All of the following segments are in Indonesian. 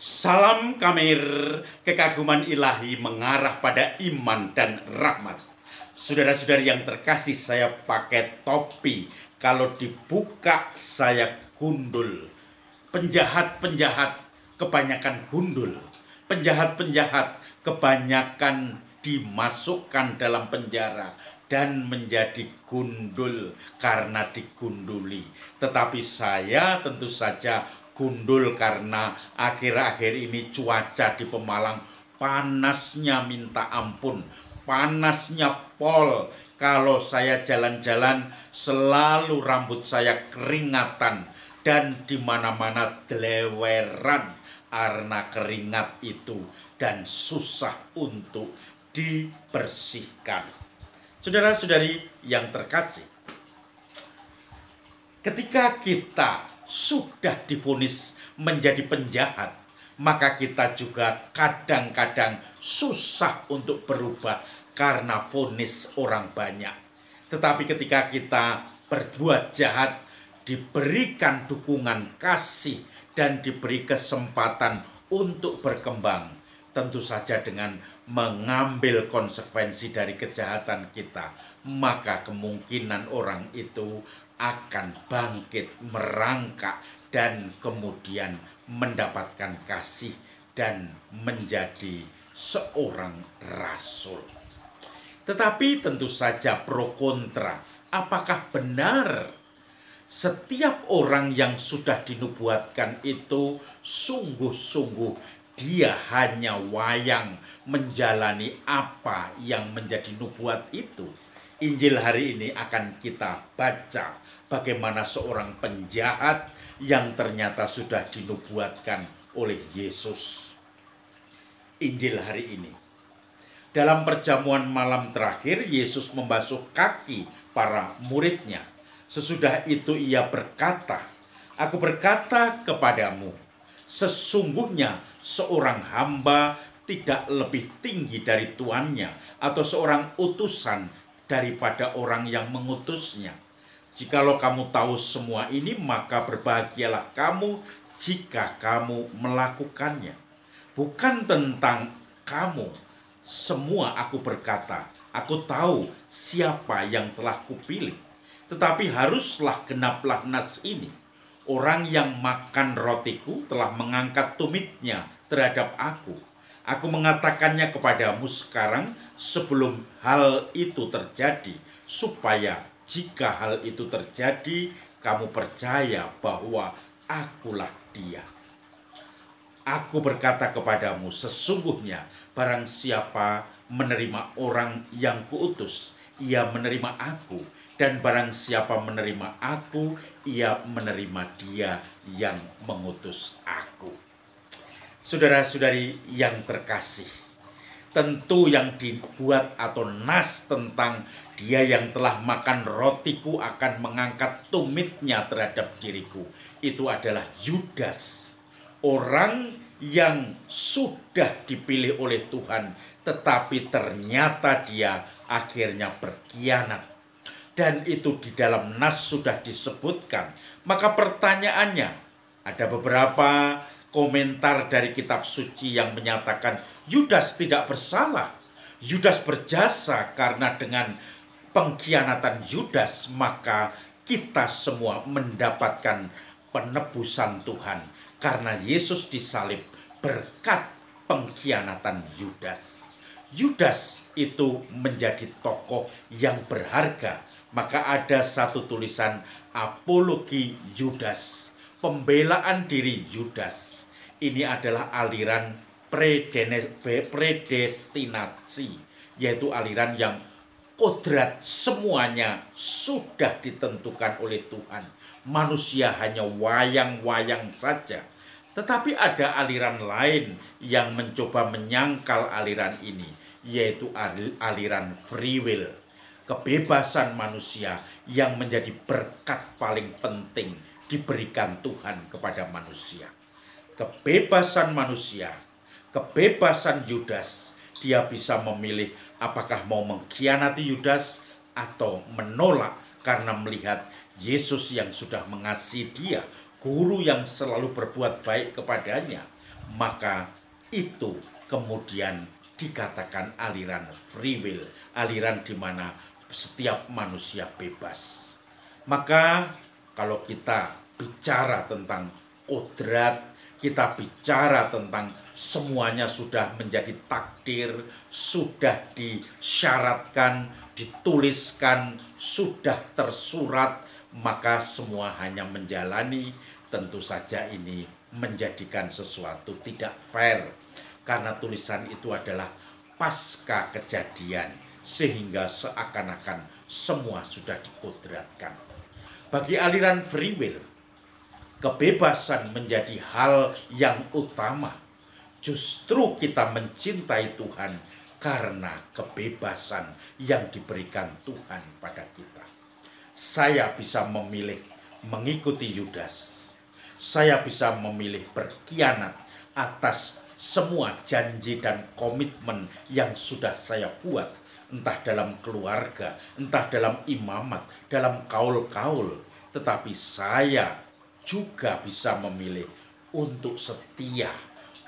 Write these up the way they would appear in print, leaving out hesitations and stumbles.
Salam Kamir, kekaguman ilahi mengarah pada iman dan rahmat. Saudara-saudari yang terkasih, saya pakai topi. Kalau dibuka saya gundul. Penjahat-penjahat kebanyakan gundul. Penjahat-penjahat kebanyakan dimasukkan dalam penjara dan menjadi gundul karena digunduli. Tetapi saya tentu saja gundul karena akhir-akhir ini cuaca di Pemalang panasnya minta ampun, panasnya pol. Kalau saya jalan-jalan selalu rambut saya keringatan dan di mana-mana deleweran karena keringat itu dan susah untuk dibersihkan. Saudara-saudari yang terkasih, ketika kita sudah divonis menjadi penjahat, maka kita juga kadang-kadang susah untuk berubah karena vonis orang banyak. Tetapi ketika kita berbuat jahat, diberikan dukungan kasih dan diberi kesempatan untuk berkembang, tentu saja dengan mengambil konsekuensi dari kejahatan kita, maka kemungkinan orang itu akan bangkit, merangkak, dan kemudian mendapatkan kasih dan menjadi seorang rasul. Tetapi tentu saja pro kontra. Apakah benar setiap orang yang sudah dinubuatkan itu sungguh-sungguh dia hanya wayang menjalani apa yang menjadi nubuat itu? Injil hari ini akan kita baca bagaimana seorang penjahat yang ternyata sudah dinubuatkan oleh Yesus. Injil hari ini. Dalam perjamuan malam terakhir, Yesus membasuh kaki para muridnya. Sesudah itu ia berkata, "Aku berkata kepadamu, sesungguhnya seorang hamba tidak lebih tinggi dari tuannya, atau seorang utusan daripada orang yang mengutusnya. Jikalau kamu tahu semua ini, maka berbahagialah kamu jika kamu melakukannya. Bukan tentang kamu semua aku berkata, aku tahu siapa yang telah kupilih. Tetapi haruslah genaplah nas ini. Orang yang makan rotiku telah mengangkat tumitnya terhadap aku. Aku mengatakannya kepadamu sekarang sebelum hal itu terjadi, supaya jika hal itu terjadi, kamu percaya bahwa akulah dia. Aku berkata kepadamu, sesungguhnya barang siapa menerima orang yang kuutus, ia menerima aku. Dan barang siapa menerima aku, ia menerima dia yang mengutus aku." Saudara-saudari yang terkasih, tentu yang dibuat atau nas tentang dia yang telah makan rotiku akan mengangkat tumitnya terhadap diriku, itu adalah Yudas. Orang yang sudah dipilih oleh Tuhan, tetapi ternyata dia akhirnya berkhianat. Dan itu di dalam nas sudah disebutkan. Maka pertanyaannya, ada beberapa komentar dari kitab suci yang menyatakan Yudas tidak bersalah. Yudas berjasa karena dengan pengkhianatan Yudas maka kita semua mendapatkan penebusan Tuhan. Karena Yesus disalib berkat pengkhianatan Yudas. Yudas itu menjadi tokoh yang berharga. Maka ada satu tulisan apologi Yudas, pembelaan diri Yudas. Ini adalah aliran predestinasi, yaitu aliran yang kodrat semuanya sudah ditentukan oleh Tuhan. Manusia hanya wayang-wayang saja. Tetapi ada aliran lain yang mencoba menyangkal aliran ini, yaitu aliran free will. Kebebasan manusia yang menjadi berkat paling penting diberikan Tuhan kepada manusia. Kebebasan manusia, kebebasan Yudas, dia bisa memilih apakah mau mengkhianati Yudas atau menolak karena melihat Yesus yang sudah mengasihi dia, guru yang selalu berbuat baik kepadanya, maka itu kemudian dikatakan aliran free will, aliran di mana setiap manusia bebas. Maka kalau kita bicara tentang kodrat, kita bicara tentang semuanya sudah menjadi takdir, sudah disyaratkan, dituliskan, sudah tersurat, maka semua hanya menjalani. Tentu saja ini menjadikan sesuatu tidak fair, karena tulisan itu adalah pasca kejadian, sehingga seakan-akan semua sudah dikodratkan. Bagi aliran free will, kebebasan menjadi hal yang utama. Justru kita mencintai Tuhan karena kebebasan yang diberikan Tuhan pada kita. Saya bisa memilih mengikuti Yudas. Saya bisa memilih berkhianat atas semua janji dan komitmen yang sudah saya buat, entah dalam keluarga, entah dalam imamat, dalam kaul-kaul. Tetapi saya juga bisa memilih untuk setia,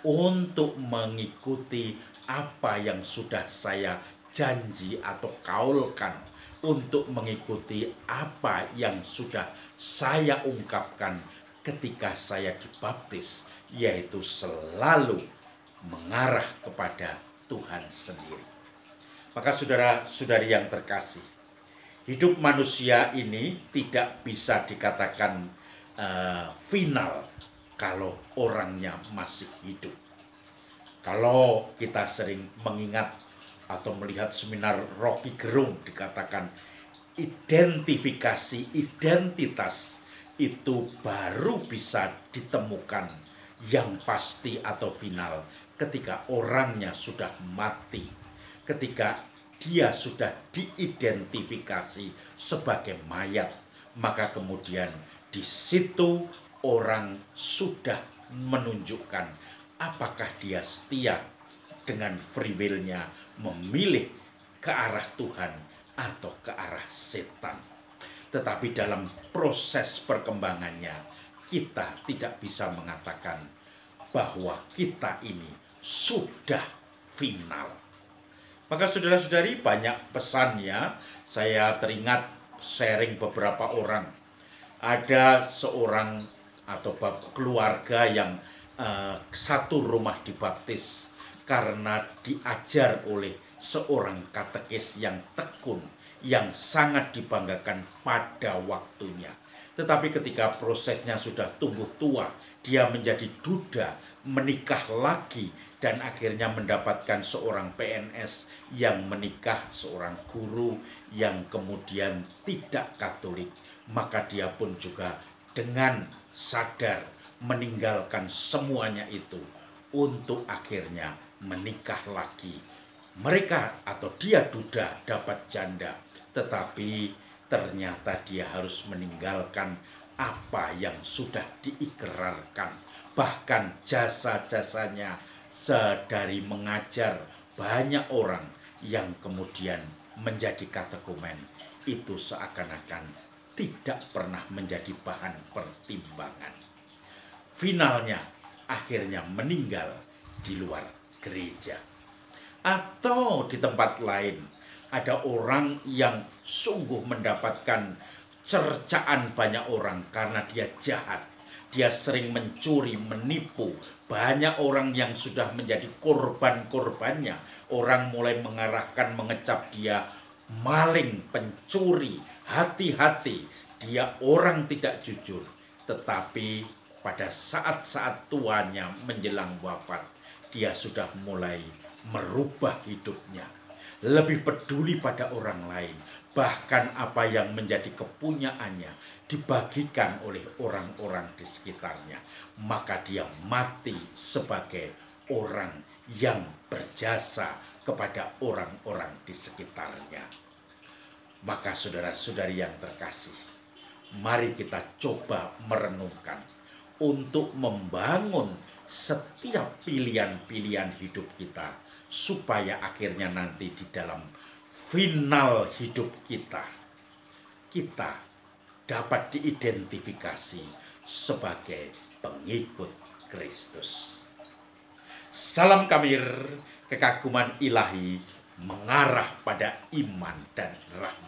untuk mengikuti apa yang sudah saya janji atau kaulkan, untuk mengikuti apa yang sudah saya ungkapkan ketika saya dibaptis, yaitu selalu mengarah kepada Tuhan sendiri. Maka saudara-saudari yang terkasih, hidup manusia ini tidak bisa dikatakan final kalau orangnya masih hidup. Kalau kita sering mengingat atau melihat seminar Rocky Gerung, dikatakan identifikasi identitas itu baru bisa ditemukan yang pasti atau final ketika orangnya sudah mati, ketika dia sudah diidentifikasi sebagai mayat, maka kemudian di situ orang sudah menunjukkan apakah dia setia dengan free will-nya memilih ke arah Tuhan atau ke arah setan. Tetapi dalam proses perkembangannya, kita tidak bisa mengatakan bahwa kita ini sudah final. Maka saudara-saudari, banyak pesannya. Saya teringat sharing beberapa orang. Ada seorang atau keluarga yang satu rumah dibaptis karena diajar oleh seorang katekis yang tekun, yang sangat dibanggakan pada waktunya. Tetapi ketika prosesnya sudah tumbuh tua, dia menjadi duda, menikah lagi, dan akhirnya mendapatkan seorang PNS yang menikah, seorang guru yang kemudian tidak Katolik. Maka dia pun juga dengan sadar meninggalkan semuanya itu untuk akhirnya menikah lagi. Mereka atau dia duda dapat janda, tetapi ternyata dia harus meninggalkan apa yang sudah diikrarkan. Bahkan jasa-jasanya dari mengajar banyak orang yang kemudian menjadi katekumen, itu seakan-akan tidak pernah menjadi bahan pertimbangan. Finalnya akhirnya meninggal di luar gereja. Atau di tempat lain ada orang yang sungguh mendapatkan cercaan banyak orang karena dia jahat. Dia sering mencuri, menipu. Banyak orang yang sudah menjadi korban-korbannya. Orang mulai mengarahkan, mengecap dia maling, pencuri. Hati-hati, dia orang tidak jujur. Tetapi pada saat-saat tuanya menjelang wafat, dia sudah mulai merubah hidupnya. Lebih peduli pada orang lain. Bahkan apa yang menjadi kepunyaannya dibagikan oleh orang-orang di sekitarnya. Maka dia mati sebagai orang yang berjasa kepada orang-orang di sekitarnya. Maka saudara-saudari yang terkasih, mari kita coba merenungkan untuk membangun setiap pilihan-pilihan hidup kita, supaya akhirnya nanti di dalam final hidup kita dapat diidentifikasi sebagai pengikut Kristus. Salam Kamir, kekaguman ilahi mengarah pada iman dan rahmat.